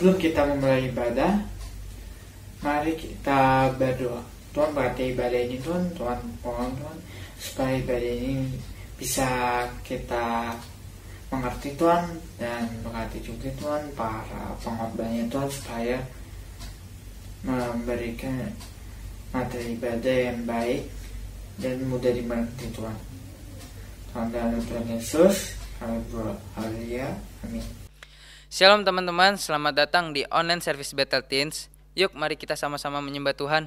Sebelum kita memulai ibadah, mari kita berdoa. Tuhan berkati ibadah ini, Tuhan mohon Tuhan supaya ibadah ini bisa kita mengerti Tuhan, dan berkati juga Tuhan para pengkhotbahnya Tuhan supaya memberikan materi ibadah yang baik dan mudah dimengerti Tuhan. Tuhan dalam Tuhan Yesus kami berdoa. Haleluya. Amin. Shalom teman-teman, selamat datang di online service Bethel Teens. Yuk mari kita sama-sama menyembah Tuhan.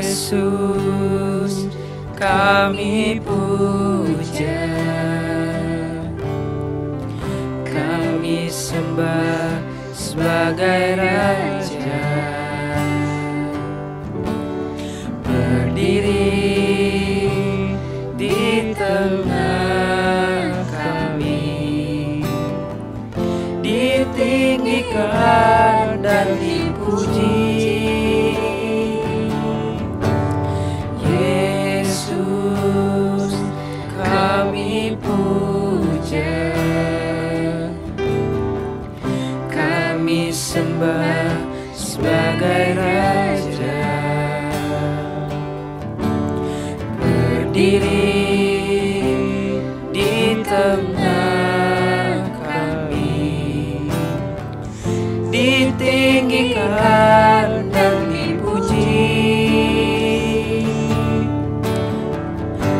Yesus, kami puja, kami sembah sebagai Raja, berdiri di tengah kami, ditinggikan dan dipuji. Yesus, kami puja, kami sembah sebagai Raja. ditinggikan dan dipuji.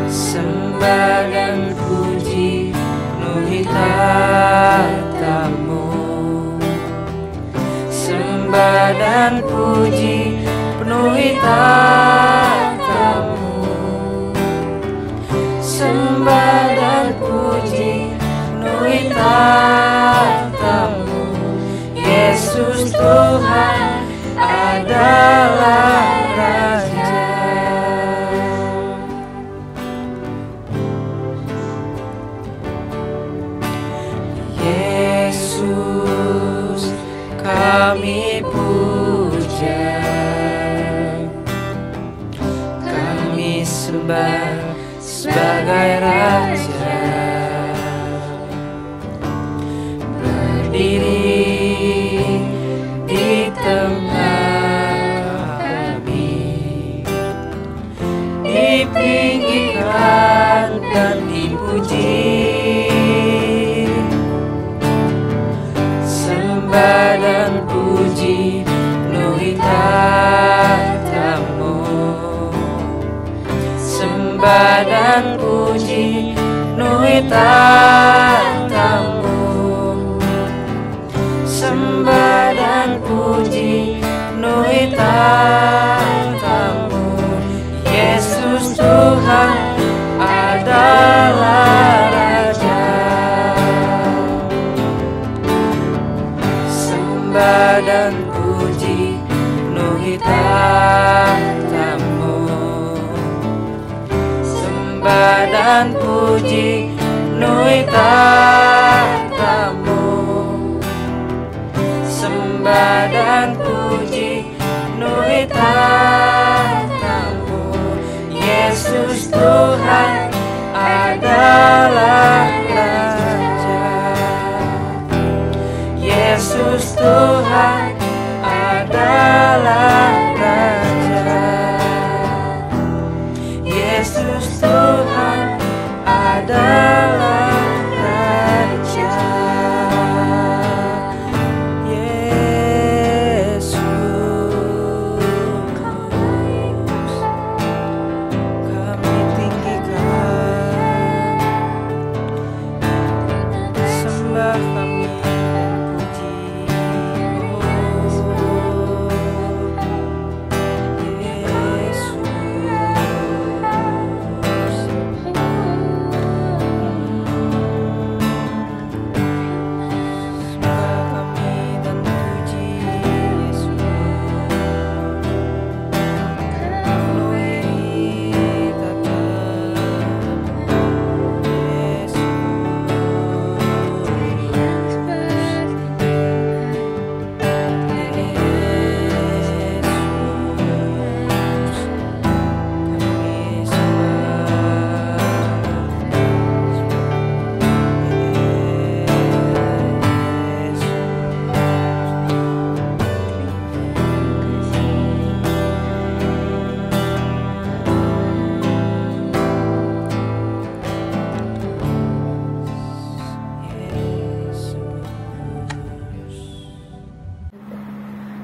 Sembah dan puji penuhi tatamu. Sembah dan puji penuhi tatamu. Sembah dan puji penuhi tatamu. Yesus Tuhan adalah Raja. Yesus kami puja, kami sembah sebagai Raja. Berdiri di tengah kami, ditinggikan dan dipuji. Sembah dan puji penuhi tatamu. Sembah dan puji penuhi tatamu. Sembah dan puji penuhi tatamu. Yesus Tuhan adalah Raja. Sembah dan puji penuhi tatamu. Sembah dan puji penuhi tatamu. Sembah dan puji penuhi tatamu. Yesus Tuhan adalah Raja. Yesus Tuhan adalah Raja. Yesus Tuhan adalah Raja. Yesus kami tinggikan, sembah kami dan puji.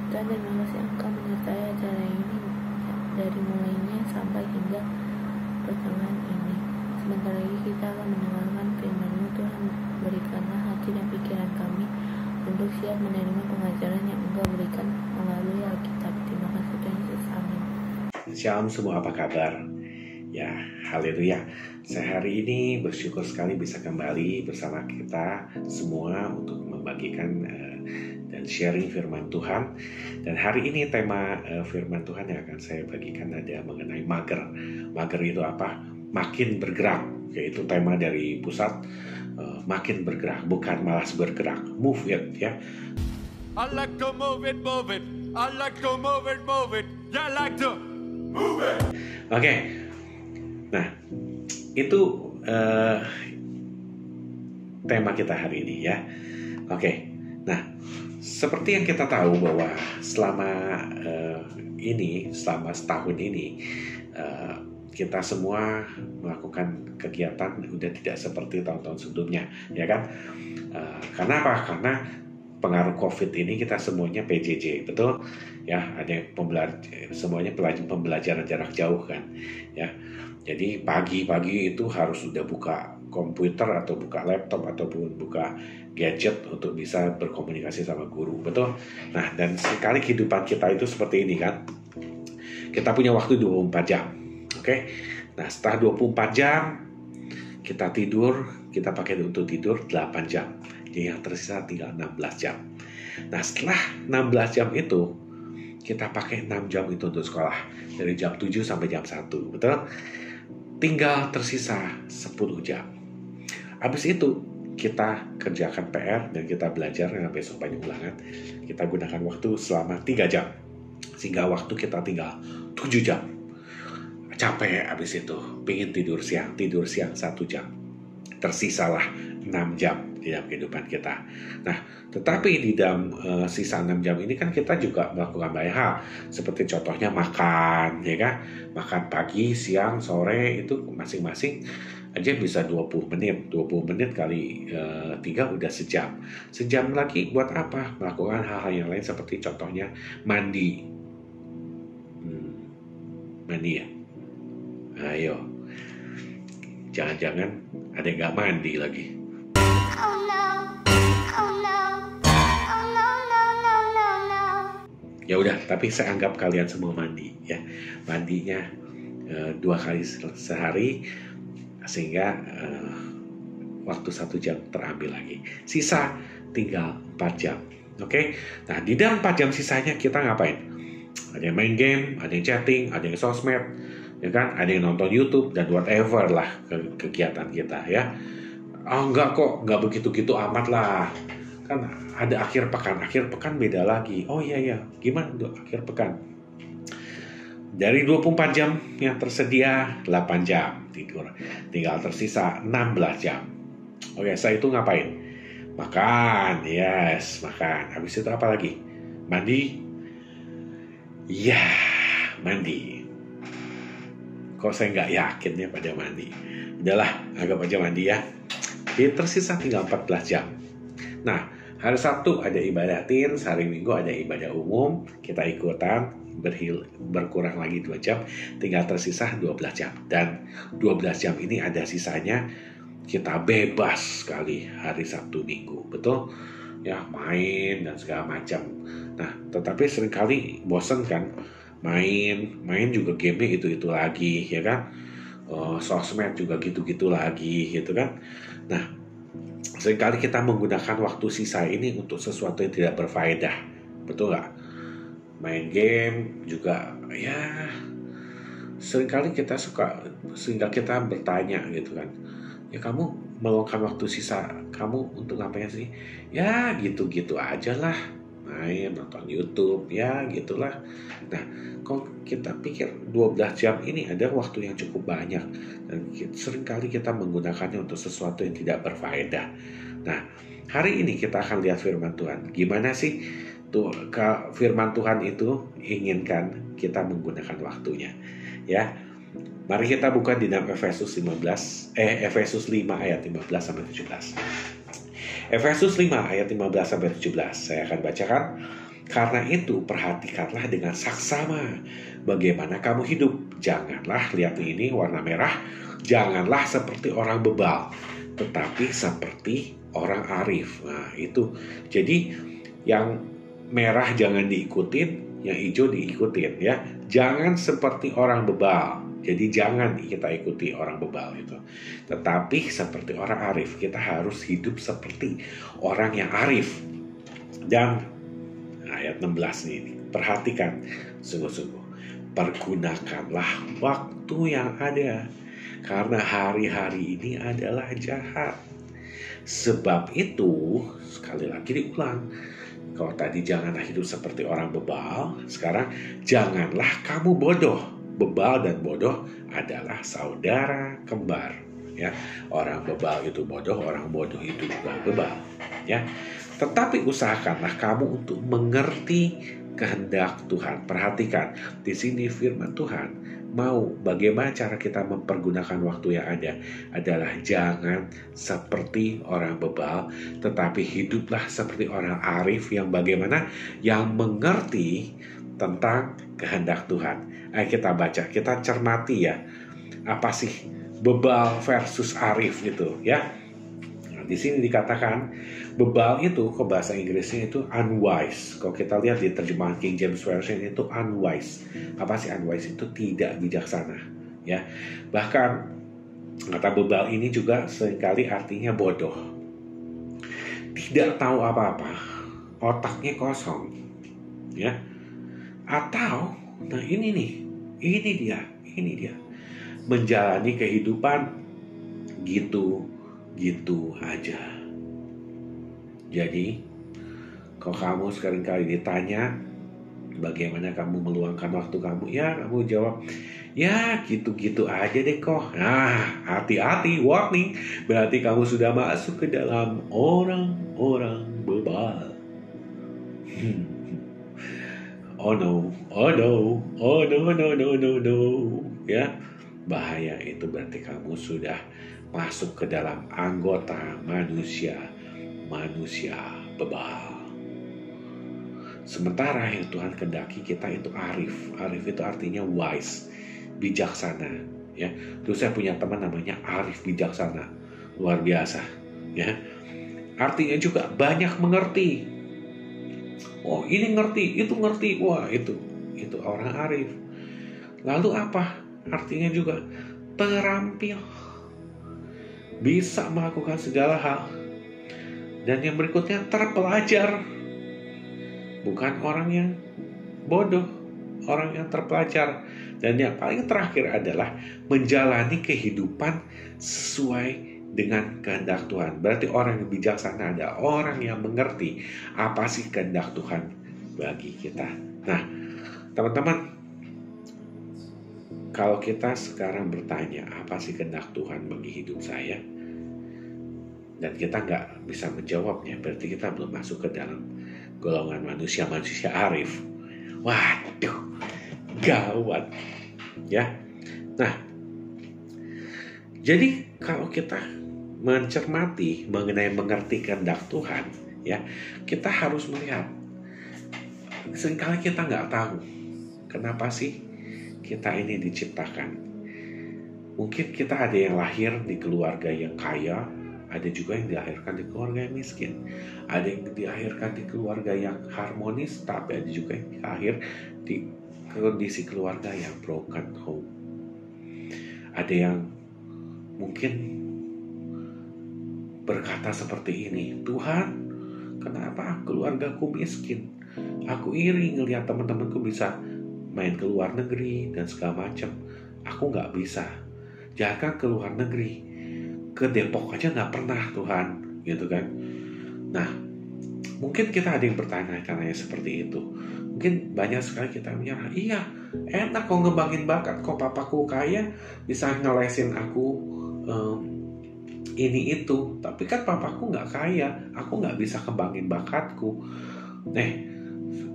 Tuhan, terima kasih Engkau menyertai acara ini dari mulainya sampai hingga pertengahan ini. Sebentar lagi kita akan mendengarkan firman-Mu. Tuhan, berikanlah hati dan pikiran kami untuk siap menerima pengajaran yang Engkau berikan melalui Alkitab. Terima kasih Tuhan Yesus. Amin. Shalom semua, apa kabar? Ya, haleluya. Saya hari ini bersyukur sekali bisa kembali bersama kita semua untuk membagikan dan sharing firman Tuhan. Dan hari ini tema firman Tuhan yang akan saya bagikan ada mengenai mager. Mager itu apa? Makin bergerak. Yaitu tema dari pusat, makin bergerak, bukan malas bergerak. Move it, ya. I like to move it, move it. I like to move it, move it. I like to move it. Oke. Nah, itu tema kita hari ini ya. Oke. Nah, seperti yang kita tahu bahwa selama setahun ini kita semua melakukan kegiatan udah tidak seperti tahun-tahun sebelumnya, ya kan? Karena apa? Karena pengaruh COVID ini kita semuanya PJJ, betul? Ya, ada semuanya pembelajaran jarak jauh kan, ya. Jadi pagi-pagi itu harus sudah buka komputer atau buka laptop ataupun buka gadget untuk bisa berkomunikasi sama guru, betul? Nah, dan sekali kehidupan kita itu seperti ini kan. Kita punya waktu 24 jam, oke? Nah, setelah 24 jam kita tidur, kita pakai untuk tidur 8 jam. Jadi yang tersisa tinggal 16 jam. Nah, setelah 16 jam itu kita pakai 6 jam itu untuk sekolah. Dari jam 7 sampai jam 1, betul? Tinggal tersisa 10 jam. Habis itu kita kerjakan PR dan kita belajar, karena besok banyak ulangan. Kita gunakan waktu selama 3 jam. Sehingga waktu kita tinggal 7 jam. Capek habis itu, pengen tidur siang 1 jam. Tersisalah 6 jam di dalam kehidupan kita. Nah, tetapi di dalam sisa 6 jam ini kan kita juga melakukan banyak hal. Seperti contohnya makan, ya kan? Makan pagi, siang, sore, itu masing-masing aja bisa 20 menit. 20 menit kali 3 udah sejam. Sejam lagi buat apa? Melakukan hal-hal yang lain seperti contohnya mandi. Mandi ya? Ayo. Jangan-jangan ada yang gak mandi lagi. Ya udah, tapi saya anggap kalian semua mandi ya. Mandinya 2 kali sehari sehingga waktu 1 jam terambil lagi. Sisa tinggal 4 jam. Oke? Nah, di dalam 4 jam sisanya kita ngapain? Ada yang main game, ada yang chatting, ada yang sosmed, ya kan? Ada yang nonton YouTube dan whatever lah kegiatan kita ya. Enggak kok, enggak begitu-gitu amat lah. Kan ada akhir pekan beda lagi. Oh iya, gimana akhir pekan? Dari 24 jam yang tersedia 8 jam tidur. Tinggal tersisa 16 jam. Oke, saya itu ngapain? Makan, yes, makan. Habis itu apa lagi? Mandi? Ya, mandi. Kok saya nggak yakin ya pada mandi? Udahlah, anggap aja mandi ya. Jadi tersisa tinggal 14 jam. Nah, hari Sabtu ada ibadah teens, hari Minggu ada ibadah umum. Kita ikutan, berkurang lagi 2 jam. Tinggal tersisa 12 jam. Dan 12 jam ini ada sisanya, kita bebas sekali hari Sabtu Minggu. Betul? Ya, main dan segala macam. Nah, tetapi seringkali bosen kan, main juga game-nya itu lagi, ya kan? Sosmed juga gitu-gitu lagi, gitu kan? Nah, seringkali kita menggunakan waktu sisa ini untuk sesuatu yang tidak berfaedah, betul nggak? Main game juga, ya seringkali kita sehingga kita bertanya gitu kan, ya kamu meluangkan waktu sisa kamu untuk ngapain sih? Ya gitu-gitu aja lah, main, nonton YouTube, ya gitulah. Nah, kok kita pikir 12 jam ini ada waktu yang cukup banyak, dan seringkali kita menggunakannya untuk sesuatu yang tidak berfaedah. Nah, hari ini kita akan lihat firman Tuhan. Gimana sih firman Tuhan itu inginkan kita menggunakan waktunya, ya. Mari kita buka di dalam Efesus 5 ayat 15 sampai 17. Efesus 5 ayat 15 sampai 17. Saya akan bacakan. Karena itu perhatikanlah dengan saksama bagaimana kamu hidup. Janganlah, lihat ini warna merah, janganlah seperti orang bebal, tetapi seperti orang arif. Nah, itu. Jadi yang merah jangan diikutin, yang hijau diikutin ya. Jangan seperti orang bebal. Jadi jangan kita ikuti orang bebal itu. Tetapi seperti orang arif, kita harus hidup seperti orang yang arif. Dan ayat 16 ini, perhatikan sungguh-sungguh. Pergunakanlah waktu yang ada, karena hari-hari ini adalah jahat. Sebab itu, sekali lagi diulang, kalau tadi janganlah hidup seperti orang bebal, sekarang janganlah kamu bodoh. Bebal dan bodoh adalah saudara kembar. Ya, orang bebal itu bodoh, orang bodoh itu juga bebal. Ya, tetapi usahakanlah kamu untuk mengerti kehendak Tuhan. Perhatikan di sini firman Tuhan mau bagaimana cara kita mempergunakan waktu yang ada adalah jangan seperti orang bebal, tetapi hiduplah seperti orang arif yang bagaimana, yang mengerti tentang kehendak Tuhan. Ayo kita baca, kita cermati ya, apa sih bebal versus arif gitu ya. Nah, di sini dikatakan bebal itu ke bahasa Inggrisnya itu unwise. Kalau kita lihat di terjemahan King James Version itu unwise. Apa sih unwise? Itu tidak bijaksana. Ya, bahkan kata bebal ini juga seringkali artinya bodoh. Tidak tahu apa-apa, otaknya kosong. Ya, atau nah ini dia menjalani kehidupan gitu aja. Jadi, kalau kamu seringkali ditanya bagaimana kamu meluangkan waktu kamu, ya kamu jawab, ya gitu-gitu aja deh kok. Nah, hati-hati, warning, berarti kamu sudah masuk ke dalam orang-orang bebal. Oh no, ya, bahaya itu berarti kamu sudah masuk ke dalam anggota manusia bebal. Sementara yang Tuhan kehendaki kita itu arif. Arif itu artinya wise, bijaksana. Ya, terus saya punya teman namanya Arif bijaksana, luar biasa. Ya, artinya juga banyak mengerti. Oh ini ngerti, itu ngerti, wah itu orang arif. Lalu apa? Artinya juga terampil, bisa melakukan segala hal. Dan yang berikutnya terpelajar, bukan orang yang bodoh, orang yang terpelajar. Dan yang paling terakhir adalah menjalani kehidupan sesuai dengan kehendak Tuhan. Berarti orang yang bijaksana adalah orang yang mengerti apa sih kehendak Tuhan bagi kita. Nah, teman-teman, kalau kita sekarang bertanya apa sih kehendak Tuhan bagi hidup saya, dan kita nggak bisa menjawabnya, berarti kita belum masuk ke dalam golongan manusia arif. Waduh, gawat ya. Nah, jadi kalau kita mencermati mengenai mengerti kehendak Tuhan, ya, kita harus melihat. Seringkali kita nggak tahu kenapa sih kita ini diciptakan. Mungkin kita ada yang lahir di keluarga yang kaya, ada juga yang dilahirkan di keluarga yang miskin. Ada yang dilahirkan di keluarga yang harmonis, tapi ada juga yang lahir di kondisi keluarga yang broken home. Ada yang mungkin berkata seperti ini, Tuhan, kenapa keluargaku miskin? Aku iri ngelihat teman-temanku bisa main ke luar negeri dan segala macam. Aku nggak bisa. Jangan ke luar negeri, ke Depok aja nggak pernah Tuhan, gitu kan? Nah, mungkin kita ada yang bertanya-tanya seperti itu. Mungkin banyak sekali kita menyerah. Iya, enak kok ngembangin bakat. Kok papaku kaya bisa ngelesin aku ini itu. Tapi kan papaku nggak kaya, aku nggak bisa kembangin bakatku.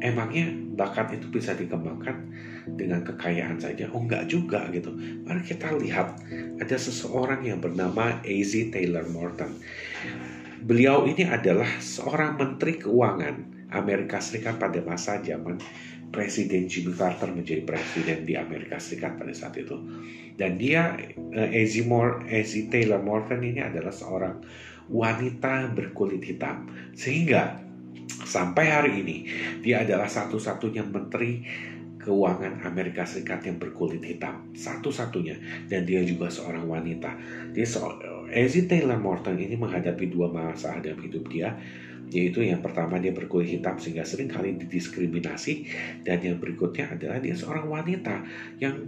Emangnya bakat itu bisa dikembangkan dengan kekayaan saja? Oh enggak juga gitu. Mari kita lihat, ada seseorang yang bernama A.Z. Taylor Morton. Beliau ini adalah seorang menteri keuangan Amerika Serikat pada masa zaman Presiden Jimmy Carter menjadi presiden di Amerika Serikat pada saat itu. Dan dia, A.Z. Taylor Morton ini adalah seorang wanita berkulit hitam. Sehingga sampai hari ini dia adalah satu-satunya menteri keuangan Amerika Serikat yang berkulit hitam, satu-satunya, dan dia juga seorang wanita. A.Z. Taylor Morton ini menghadapi dua masalah dalam hidup dia, yaitu yang pertama dia berkulit hitam sehingga sering kali didiskriminasi, dan yang berikutnya adalah dia seorang wanita yang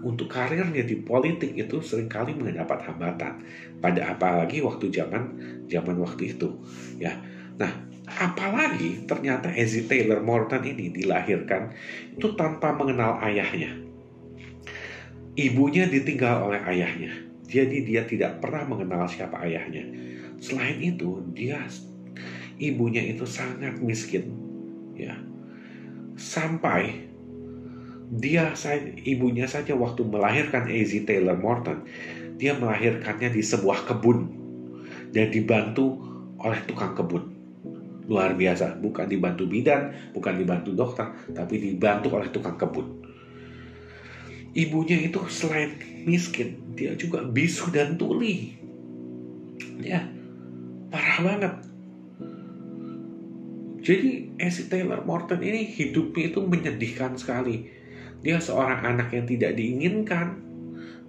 untuk karirnya di politik itu seringkali mendapat hambatan, pada apalagi waktu zaman waktu itu, ya. Nah, apalagi ternyata A.Z. Taylor Morton ini dilahirkan itu tanpa mengenal ayahnya. Ibunya ditinggal oleh ayahnya, jadi dia tidak pernah mengenal siapa ayahnya. Selain itu, ibunya itu sangat miskin, ya. Sampai ibunya saja waktu melahirkan A.Z. Taylor Morton, dia melahirkannya di sebuah kebun dan dibantu oleh tukang kebun. Luar biasa, bukan dibantu bidan, bukan dibantu dokter, tapi dibantu oleh tukang kebun. Ibunya itu selain miskin, dia juga bisu dan tuli. Ya, parah banget. Jadi A.Z. Taylor Morton ini hidupnya itu menyedihkan sekali. Dia seorang anak yang tidak diinginkan,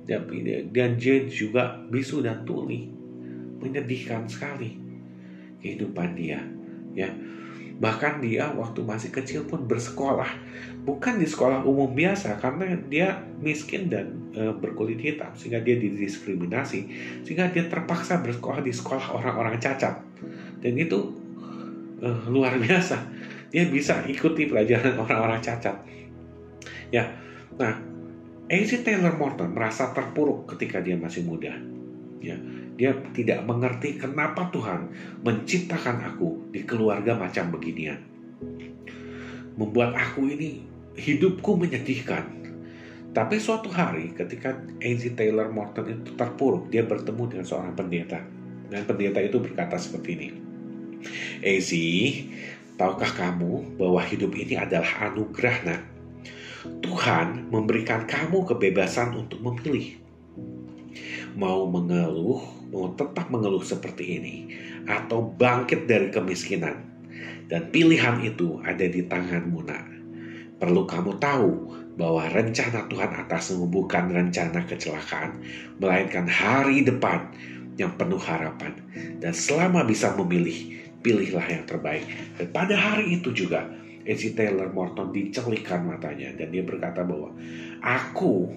dan dia juga bisu dan tuli. Menyedihkan sekali kehidupan dia. Ya, bahkan dia waktu masih kecil pun bersekolah, bukan di sekolah umum biasa karena dia miskin dan berkulit hitam, sehingga dia didiskriminasi, sehingga dia terpaksa bersekolah di sekolah orang-orang cacat. Dan itu luar biasa, dia bisa ikuti pelajaran orang-orang cacat. Ya, nah, A.Z. Taylor Morton merasa terpuruk ketika dia masih muda. Ya, dia tidak mengerti kenapa Tuhan menciptakan aku di keluarga macam beginian. Membuat aku ini hidupku menyedihkan. Tapi suatu hari ketika A.Z. Taylor Morton itu terpuruk, dia bertemu dengan seorang pendeta. Dan pendeta itu berkata seperti ini, A.Z., tahukah kamu bahwa hidup ini adalah anugerah, nak? Tuhan memberikan kamu kebebasan untuk memilih. Mau mengeluh, mau tetap mengeluh seperti ini, atau bangkit dari kemiskinan. Dan pilihan itu ada di tanganmu, nak. Perlu kamu tahu bahwa rencana Tuhan atasmu bukan rencana kecelakaan, melainkan hari depan yang penuh harapan. Dan selama bisa memilih, pilihlah yang terbaik. Dan pada hari itu juga A.Z. Taylor Morton dicelikkan matanya dan dia berkata bahwa aku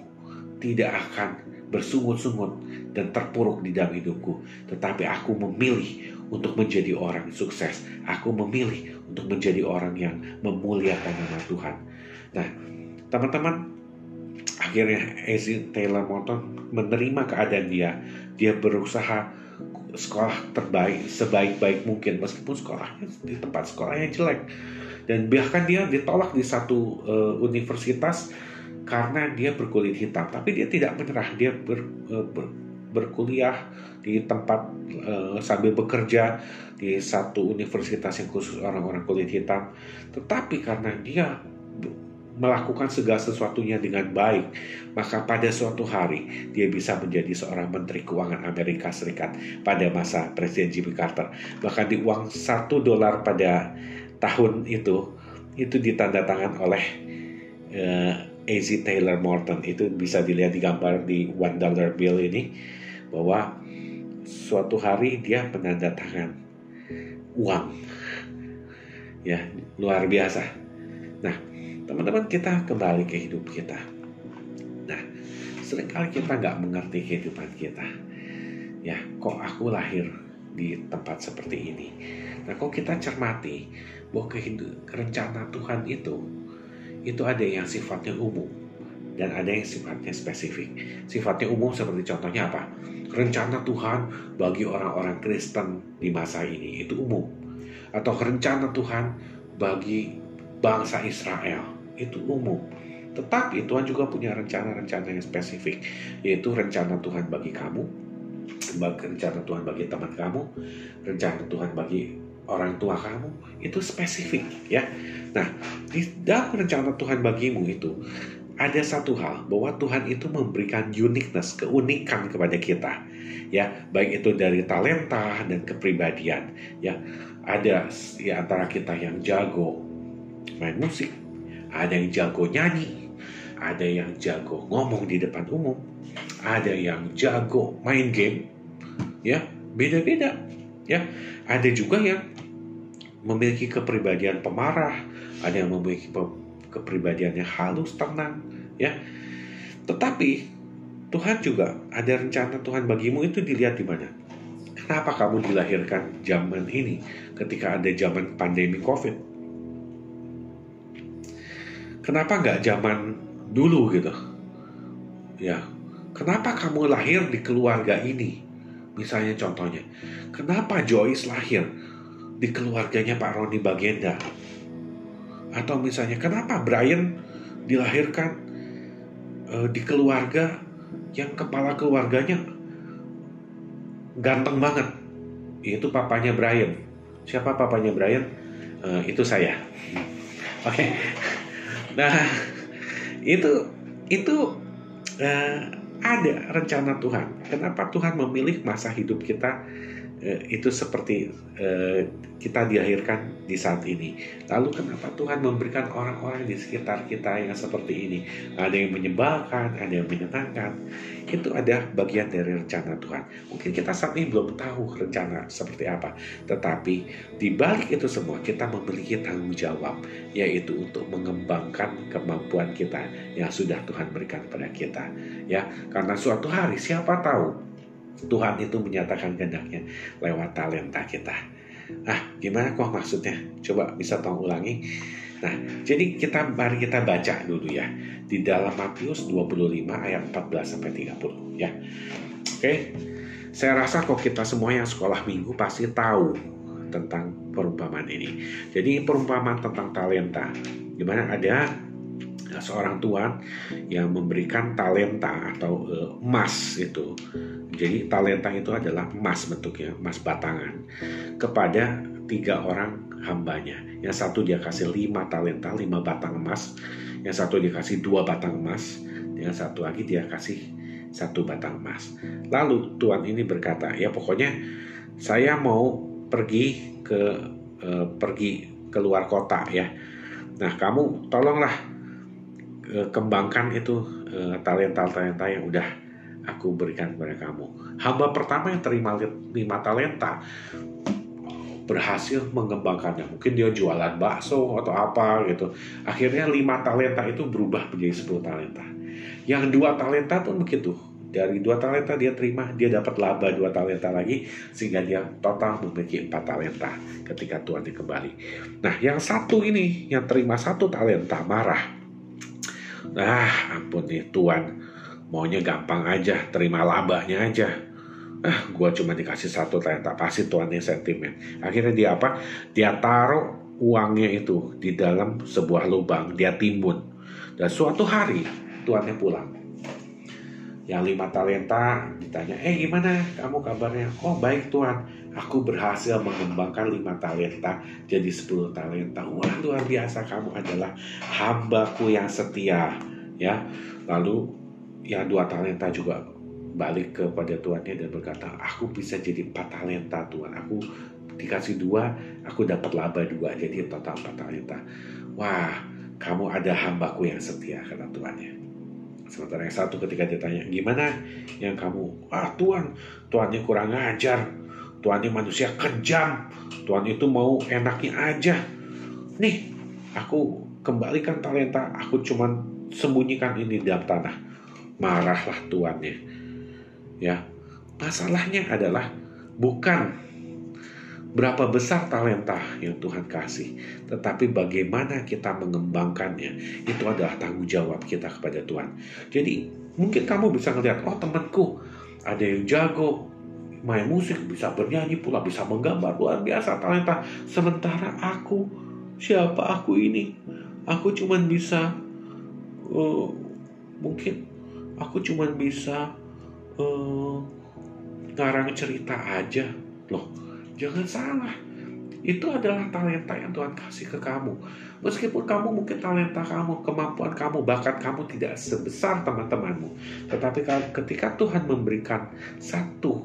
tidak akan bersungut-sungut dan terpuruk di dalam hidupku, tetapi aku memilih untuk menjadi orang sukses. Aku memilih untuk menjadi orang yang memuliakan nama Tuhan. Nah, teman-teman, akhirnya A.Z. Taylor Morton menerima keadaan dia. Dia berusaha sekolah terbaik, sebaik-baik mungkin, meskipun sekolahnya di tempat sekolahnya jelek. Dan bahkan dia ditolak di satu universitas karena dia berkulit hitam. Tapi dia tidak menyerah. Dia berkuliah di tempat sambil bekerja di satu universitas yang khusus orang-orang kulit hitam. Tetapi karena dia melakukan segala sesuatunya dengan baik, maka pada suatu hari dia bisa menjadi seorang Menteri Keuangan Amerika Serikat pada masa Presiden Jimmy Carter. Bahkan di uang $1 pada tahun itu ditandatangan oleh A.Z. Taylor Morton. Itu bisa dilihat di gambar di $1 bill ini, bahwa suatu hari dia menandatangan uang. Ya, luar biasa. Nah, teman-teman, kita kembali ke hidup kita. Nah, seringkali kita nggak mengerti kehidupan kita. Ya, kok aku lahir di tempat seperti ini? Nah, kok kita cermati bahwa rencana Tuhan itu ada yang sifatnya umum dan ada yang sifatnya spesifik. Sifatnya umum seperti contohnya apa? Rencana Tuhan bagi orang-orang Kristen di masa ini itu umum. Atau rencana Tuhan bagi bangsa Israel itu umum. Tetapi Tuhan juga punya rencana-rencana yang spesifik, yaitu rencana Tuhan bagi kamu, rencana Tuhan bagi teman kamu, rencana Tuhan bagi orang tua kamu, itu spesifik, ya. Nah, di dalam rencana Tuhan bagimu itu ada satu hal, bahwa Tuhan itu memberikan uniqueness, keunikan kepada kita, ya, baik itu dari talenta dan kepribadian, ya. Ada di antara kita yang jago main musik, ada yang jago nyanyi, ada yang jago ngomong di depan umum, ada yang jago main game, ya, beda-beda, ya. Ada juga yang memiliki kepribadian pemarah, ada yang memiliki kepribadian yang halus, tenang, ya. Tetapi Tuhan juga ada rencana Tuhan bagimu itu dilihat di mana. Kenapa kamu dilahirkan zaman ini ketika ada zaman pandemi COVID? Kenapa nggak zaman dulu gitu? Ya, kenapa kamu lahir di keluarga ini? Misalnya contohnya, kenapa Joyce lahir di keluarganya Pak Roni Bagenda? Atau misalnya, kenapa Brian dilahirkan di keluarga yang kepala keluarganya ganteng banget. Itu papanya Brian. Siapa papanya Brian? Itu saya. Oke. Nah, itu ada rencana Tuhan. Kenapa Tuhan memilih masa hidup kita itu seperti kita dilahirkan di saat ini. Lalu kenapa Tuhan memberikan orang-orang di sekitar kita yang seperti ini? Ada yang menyebalkan, ada yang menyenangkan. Itu ada bagian dari rencana Tuhan. Mungkin kita saat ini belum tahu rencana seperti apa. Tetapi di balik itu semua kita memiliki tanggung jawab, yaitu untuk mengembangkan kemampuan kita yang sudah Tuhan berikan kepada kita. Ya, karena suatu hari siapa tahu Tuhan itu menyatakan kehendaknya lewat talenta kita. Gimana kok maksudnya? Coba bisa tolong ulangi. Nah, jadi mari kita baca dulu ya. Di dalam Matius 25 ayat 14 sampai 30 ya. Oke. Saya rasa kok kita semua yang sekolah minggu pasti tahu tentang perumpamaan ini. Jadi perumpamaan tentang talenta. Gimana ada seorang tuan yang memberikan talenta atau emas itu. Jadi talenta itu adalah emas bentuknya, emas batangan, kepada 3 orang hambanya. Yang satu dia kasih 5 talenta, 5 batang emas. Yang satu dia kasih 2 batang emas. Yang satu lagi dia kasih 1 batang emas. Lalu tuan ini berkata, ya pokoknya saya mau pergi keluar kota ya. Nah kamu tolonglah kembangkan itu talenta-talenta yang udah aku berikan kepada kamu. Hamba pertama yang terima 5 talenta berhasil mengembangkannya. Mungkin dia jualan bakso atau apa gitu. Akhirnya 5 talenta itu berubah menjadi 10 talenta. Yang 2 talenta pun begitu. Dari 2 talenta dia terima, dia dapat laba 2 talenta lagi, sehingga dia total memiliki 4 talenta ketika tuannya kembali. Nah, yang satu ini yang terima 1 talenta marah. Ampun nih tuan, maunya gampang aja, terima labanya aja. Gua cuma dikasih 1 talenta, pasti tuannya sentimen. Akhirnya dia apa? Dia taruh uangnya itu di dalam sebuah lubang, dia timbun. Dan suatu hari tuannya pulang. Yang 5 talenta ditanya, gimana kamu kabarnya? Oh baik tuan, aku berhasil mengembangkan 5 talenta jadi 10 talenta. Wah luar biasa, kamu adalah hambaku yang setia. Ya, lalu yang 2 talenta juga balik kepada tuannya dan berkata, aku bisa jadi 4 talenta tuan. Aku dikasih 2, aku dapat laba 2, jadi total 4 talenta. Wah, kamu ada hambaku yang setia, kata tuannya. Sementara yang satu ketika ditanya, gimana yang kamu? Tuannya kurang ajar. Tuannya manusia kejam. Tuan itu mau enaknya aja. Nih, aku kembalikan talenta. Aku cuman sembunyikan ini di dalam tanah. Marahlah tuannya. Ya, masalahnya adalah bukan berapa besar talenta yang Tuhan kasih, tetapi bagaimana kita mengembangkannya. Itu adalah tanggung jawab kita kepada Tuhan. Jadi mungkin kamu bisa ngelihat, temanku ada yang jago main musik, bisa bernyanyi pula, bisa menggambar, luar biasa talenta. Sementara siapa aku ini? Aku cuman bisa mungkin aku cuman bisa ngarang cerita aja. Loh, jangan salah, itu adalah talenta yang Tuhan kasih ke kamu. Meskipun kamu mungkin talenta kamu, kemampuan kamu, bakat kamu tidak sebesar teman-temanmu, tetapi ketika Tuhan memberikan satu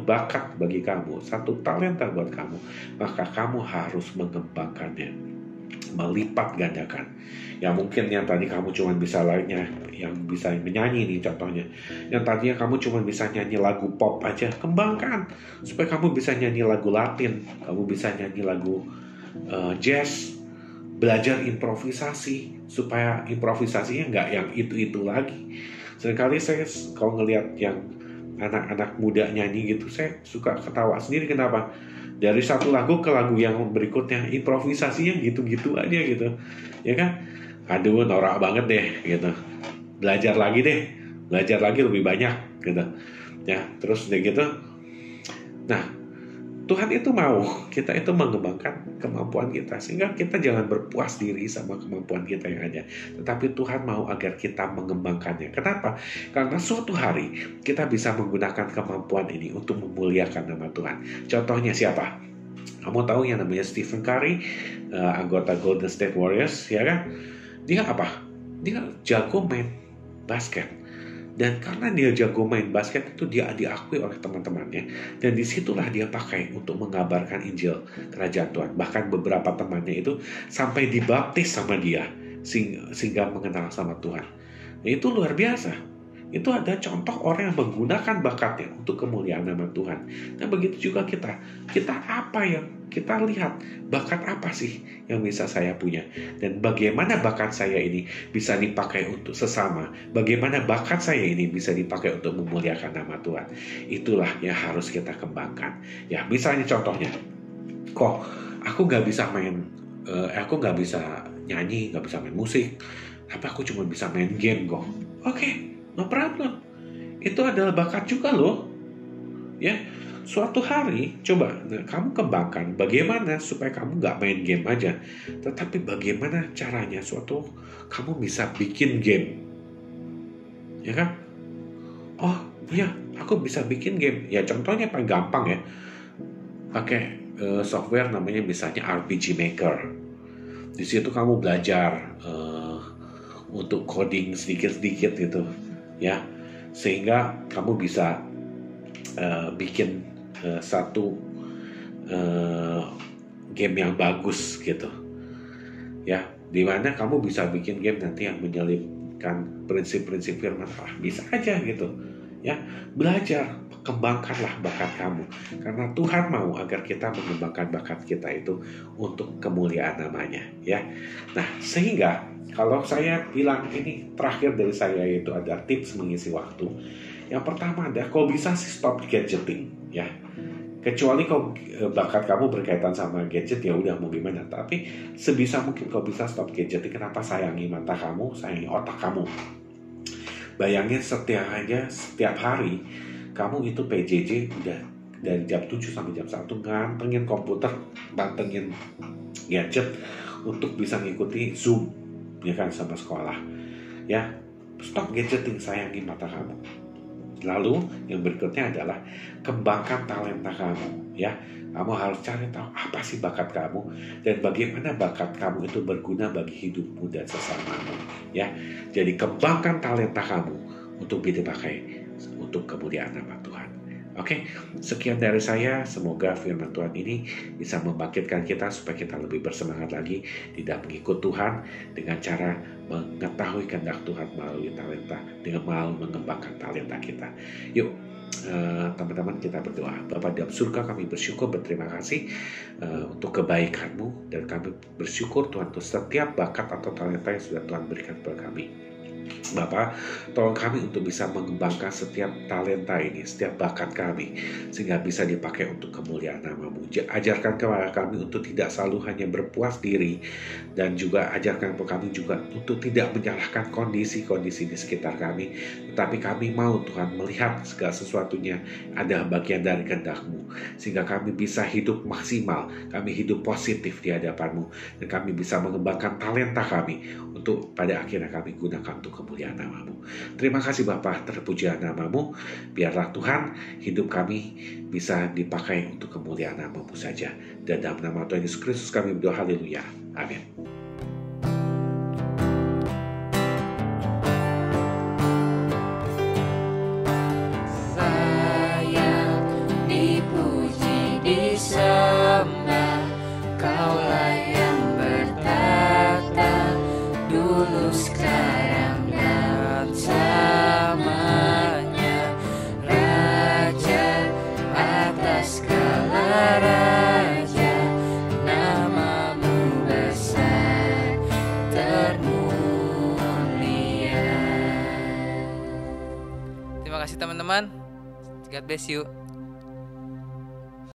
bakat bagi kamu, 1 talenta buat kamu, maka kamu harus mengembangkannya, melipat gandakan. Ya mungkin yang tadi kamu cuma bisa lainnya, yang bisa menyanyi nih contohnya, yang tadinya kamu cuma bisa nyanyi lagu pop aja, kembangkan supaya kamu bisa nyanyi lagu Latin, kamu bisa nyanyi lagu jazz, belajar improvisasi supaya improvisasinya nggak yang itu lagi. Seringkali saya kalau ngelihat yang anak-anak muda nyanyi gitu, saya suka ketawa sendiri. Kenapa? Dari satu lagu ke lagu yang berikutnya improvisasinya gitu-gitu aja gitu, ya kan? Aduh, norak banget deh gitu. Belajar lagi lebih banyak gitu. Ya, terus deh gitu. Nah, Tuhan itu mau kita itu mengembangkan kemampuan kita, sehingga kita jangan berpuas diri sama kemampuan kita yang ada, tetapi Tuhan mau agar kita mengembangkannya. Kenapa? Karena suatu hari kita bisa menggunakan kemampuan ini untuk memuliakan nama Tuhan. Contohnya siapa? Kamu tahu yang namanya Stephen Curry, anggota Golden State Warriors, ya kan? Dia apa? Dia jago main basket. Dan karena dia jago main basket itu, dia diakui oleh teman-temannya. Dan disitulah dia pakai untuk mengabarkan Injil kerajaan Tuhan. Bahkan beberapa temannya itu sampai dibaptis sama dia, sehingga mengenal sama Tuhan. Nah, itu luar biasa. Itu ada contoh orang yang menggunakan bakatnya untuk kemuliaan nama Tuhan. Nah, begitu juga kita. Kita apa yang kita lihat? Bakat apa sih yang bisa saya punya? Dan bagaimana bakat saya ini bisa dipakai untuk sesama? Bagaimana bakat saya ini bisa dipakai untuk memuliakan nama Tuhan? Itulah yang harus kita kembangkan. Ya, misalnya contohnya, kok aku nggak bisa main, aku nggak bisa nyanyi, nggak bisa main musik, tapi aku cuma bisa main game kok. Oke. No problem. Itu adalah bakat juga loh. Ya, suatu hari coba kamu kembangkan bagaimana supaya kamu nggak main game aja, tetapi bagaimana caranya suatu kamu bisa bikin game. Ya kan? Oh iya, aku bisa bikin game. Ya contohnya paling gampang ya. Pakai software namanya misalnya RPG Maker. Di situ kamu belajar untuk coding sedikit-sedikit gitu. Ya, sehingga kamu bisa bikin satu game yang bagus gitu, ya, dimana kamu bisa bikin game nanti yang menyelipkan prinsip-prinsip firman Allah, bisa aja gitu, ya, belajar, kembangkanlah bakat kamu, karena Tuhan mau agar kita mengembangkan bakat kita itu untuk kemuliaan namanya, ya. Nah, sehingga kalau saya bilang ini terakhir dari saya, itu ada tips mengisi waktu. Yang pertama adalah kalau bisa sih stop gadgeting, ya. Kecuali kalau bakat kamu berkaitan sama gadget, ya udah mau gimana. Tapi sebisa mungkin kalau bisa stop gadgeting. Kenapa? Sayangi mata kamu, sayangi otak kamu. Bayangin setiap hari kamu itu PJJ udah dari jam 7 sampai jam 1 ngantengin komputer, ngantengin gadget untuk bisa ngikuti Zoom, ya kan, sama sekolah. Ya, stop gadgeting, sayangi mata kamu. Lalu yang berikutnya adalah kembangkan talenta kamu, ya. Kamu harus cari tahu apa sih bakat kamu dan bagaimana bakat kamu itu berguna bagi hidupmu dan sesamamu, ya. Jadi kembangkan talenta kamu untuk dipakai untuk kemuliaan nama Tuhan. Oke, sekian dari saya. Semoga firman Tuhan ini bisa membangkitkan kita supaya kita lebih bersemangat lagi di dalam mengikut Tuhan dengan cara mengetahui kehendak Tuhan melalui talenta, dengan mengembangkan talenta kita. Yuk, teman-teman, kita berdoa. Bapa dalam surga, kami bersyukur, berterima kasih untuk kebaikan-Mu, dan kami bersyukur Tuhan untuk setiap bakat atau talenta yang sudah Tuhan berikan kepada kami. Bapak, tolong kami untuk bisa mengembangkan setiap talenta ini, setiap bakat kami, sehingga bisa dipakai untuk kemuliaan nama-Mu. Ajarkan kepada kami untuk tidak selalu hanya berpuas diri, dan juga ajarkan kepada kami juga untuk tidak menyalahkan kondisi-kondisi di sekitar kami, tetapi kami mau Tuhan melihat segala sesuatunya ada bagian dari kehendak-Mu, sehingga kami bisa hidup maksimal, kami hidup positif di hadapan-Mu, dan kami bisa mengembangkan talenta kami untuk pada akhirnya kami gunakan untuk kemuliaan nama-Mu. Terima kasih Bapa, terpujilah nama-Mu. Biarlah Tuhan hidup kami bisa dipakai untuk kemuliaan nama-Mu saja. Dan dalam nama Tuhan Yesus Kristus kami berdoa, haleluya. Amin. Layak dipuji, disembah, Kaulah yang bertata dulu, sekarang dan selamanya, Raja atas segala raja, nama-Mu besar termulia. Terima kasih teman-teman. God bless you.